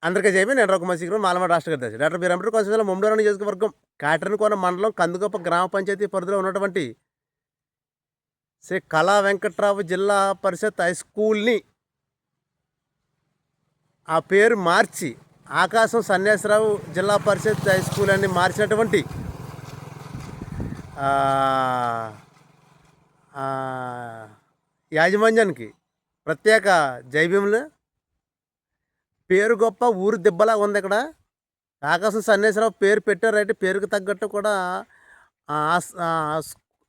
అందరికీ చెప్పి నేను రఘుమశీకరం మాలమాడ రాష్ట్ర కార్యదర్శి డాక్టర్ బి అంబేద్కర్ కోనసీమ ముమ్మడి నియోజకవర్గం కాటరనకోన మండలం కందుగొప్ప గ్రామ పంచాయతీ పరిధిలో ఉన్నటువంటి శ్రీ కళా వెంకట్రావు జిల్లా పరిషత్ హై స్కూల్ని ఆ పేరు మార్చి ఆకాశం సన్యాసరావు జిల్లా పరిషత్ హై స్కూల్ అని మార్చినటువంటి యాజమాన్యానికి ప్రత్యేక జైభీములు. పేరు గొప్ప ఊరు దిబ్బలా ఉంది. ఇక్కడ ఆకాశం సన్యాసరావు పేరు పెట్టారు. అయితే పేరుకు తగ్గట్టు కూడా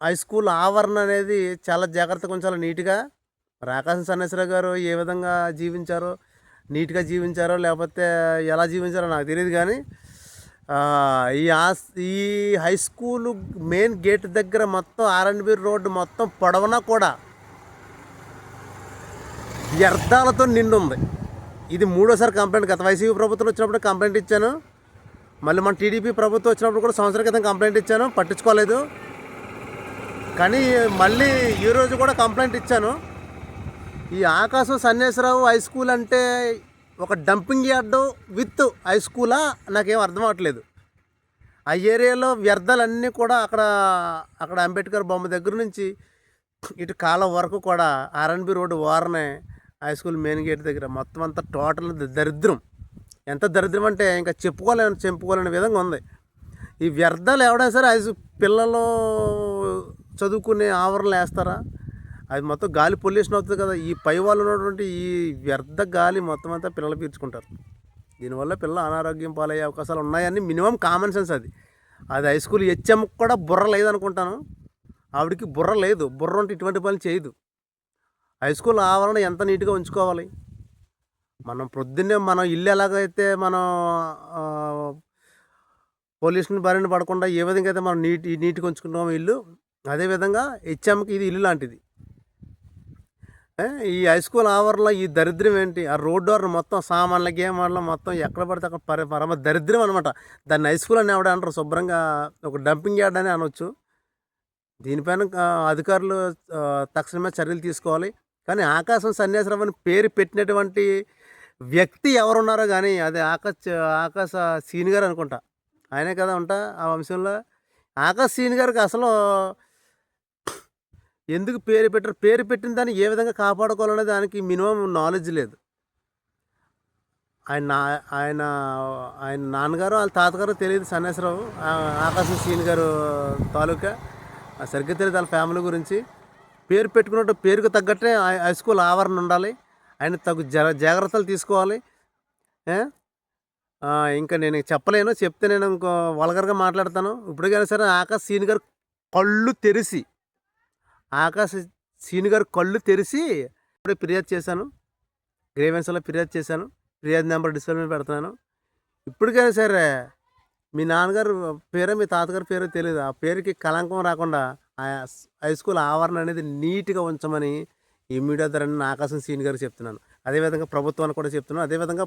హై స్కూల్ ఆవరణ అనేది చాలా జాగ్రత్తగా ఉంచాలి, నీట్గా. మరి ఆకాశం సన్యాసరావు గారు ఏ విధంగా జీవించారో, నీట్గా జీవించారో లేకపోతే ఎలా జీవించారో నాకు తెలియదు. కానీ ఈ హై స్కూలు మెయిన్ గేట్ దగ్గర మొత్తం ఆర్ఎండ్బి రోడ్డు మొత్తం పొడవునా కూడా వ్యర్థాలతో నిండుంది. ఇది మూడోసారి కంప్లైంట్. గత వైసీపీ ప్రభుత్వం వచ్చినప్పుడు కంప్లైంట్ ఇచ్చాను. మళ్ళీ మన టీడీపీ ప్రభుత్వం వచ్చినప్పుడు కూడా సంవత్సరం క్రితం కంప్లైంట్ ఇచ్చాను, పట్టించుకోలేదు. కానీ మళ్ళీ ఈరోజు కూడా కంప్లైంట్ ఇచ్చాను. ఈ ఆకాశం సన్యాసరావు హై స్కూల్ అంటే ఒక డంపింగ్ యార్డు విత్ హై స్కూలా నాకేం అర్థం అవ్వట్లేదు. ఆ ఏరియాలో వ్యర్థాలన్నీ కూడా అక్కడ అంబేద్కర్ బొమ్మ దగ్గర నుంచి ఇటు కాలం వరకు కూడా ఆర్ఎన్బి రోడ్డు వారనే హై స్కూల్ మెయిన్ గేట్ దగ్గర మొత్తం అంతా టోటల్ దరిద్రం. ఎంత దరిద్రం అంటే ఇంకా చెప్పుకోలేని విధంగా ఉంది. ఈ వ్యర్థాలు ఎవడైనా సరే పిల్లలు చదువుకునే ఆవరణలు వేస్తారా? అది మొత్తం గాలి పొల్యూషన్ అవుతుంది కదా. ఈ పై వాళ్ళు ఉన్నటువంటి ఈ వ్యర్థ గాలి మొత్తం అంతా పిల్లలు పీల్చుకుంటారు. దీనివల్ల పిల్లలు అనారోగ్యం పాలయ్యే అవకాశాలు ఉన్నాయని మినిమం కామన్ సెన్స్. అది హై స్కూల్ హెచ్ఎంకి కూడా బుర్ర లేదనుకుంటాను. ఆవిడకి బుర్ర లేదు. బుర్ర ఉంటే ఇటువంటి పనులు చేయదు. హై స్కూల్ ఆవరణ ఎంత నీట్గా ఉంచుకోవాలి. మనం పొద్దున్నే మనం ఇల్లు ఎలాగైతే మనం పొల్యూషన్ బారిన పడకుండా ఏ విధంగా అయితే మనం నీట్గా ఉంచుకుంటామో ఇల్లు, అదేవిధంగా హెచ్ఎంకి ఇది ఇల్లు లాంటిది. ఈ హై స్కూల్ ఆవరణలో ఈ దరిద్రం ఏంటి? ఆ రోడ్డు వారిని మొత్తం సామాన్ల గేమాన్లు మొత్తం ఎక్కడ పడితే అక్కడ పరమ దరిద్రం అనమాట. దాన్ని హై స్కూల్ అని ఎవడ అంటారు? శుభ్రంగా ఒక డంపింగ్ యార్డ్ అని అనొచ్చు. దీనిపైన అధికారులు తక్షణమే చర్యలు తీసుకోవాలి. కానీ ఆకాశం సన్యాసరావు అని పేరు పెట్టినటువంటి వ్యక్తి ఎవరున్నారో కానీ అది ఆకాశ సీని గారు అనుకుంటా. ఆయనే కదా ఆ వంశంలో. ఆకాశ సీని గారికి అసలు ఎందుకు పేరు పెట్టారు? పేరు పెట్టిన దాన్ని ఏ విధంగా కాపాడుకోవాలనే దానికి మినిమం నాలెడ్జ్ లేదు. ఆయన నాన్నగారు వాళ్ళ తాతగారు తెలియదు సన్యాసరావు, ఆకాశం సీని గారు తాలూకా సరిగ్గా తెలియదు వాళ్ళ ఫ్యామిలీ గురించి. పేరు పెట్టుకున్నట్టు పేరుకు తగ్గట్టే హై స్కూల్ ఆవరణ ఉండాలి. ఆయన తగు జాగ్రత్తలు తీసుకోవాలి. ఇంకా నేను చెప్పలేను, చెప్తే నేను ఇంకో వల్గర్గా మాట్లాడతాను. ఇప్పటికైనా సరే ఆకాశ సీని గారు కళ్ళు తెరిచి ఇప్పుడే ఫిర్యాదు చేశాను. గ్రీవెన్స్లో ఫిర్యాదు చేశాను. ఫిర్యాదు నెంబర్ డిస్ప్లే మీద పెడుతున్నాను. ఇప్పటికైనా సరే మీ నాన్నగారు పేరో మీ తాతగారి పేరో తెలియదు, ఆ పేరుకి కళంకం రాకుండా హై స్కూల్ ఆవరణ అనేది నీట్గా ఉంచమని ఈ మీడియా ద్వారా ఆకాశం సీని గారికి చెప్తున్నాను. అదేవిధంగా ప్రభుత్వానికి కూడా చెప్తున్నాను. అదేవిధంగా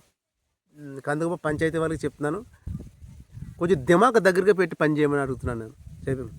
కందుకూరు పంచాయతీ వాళ్ళకి చెప్తున్నాను. కొంచెం దిమాగ్ దగ్గరగా పెట్టి పని చేయమని అడుగుతున్నాను నేను. చెప్పాను.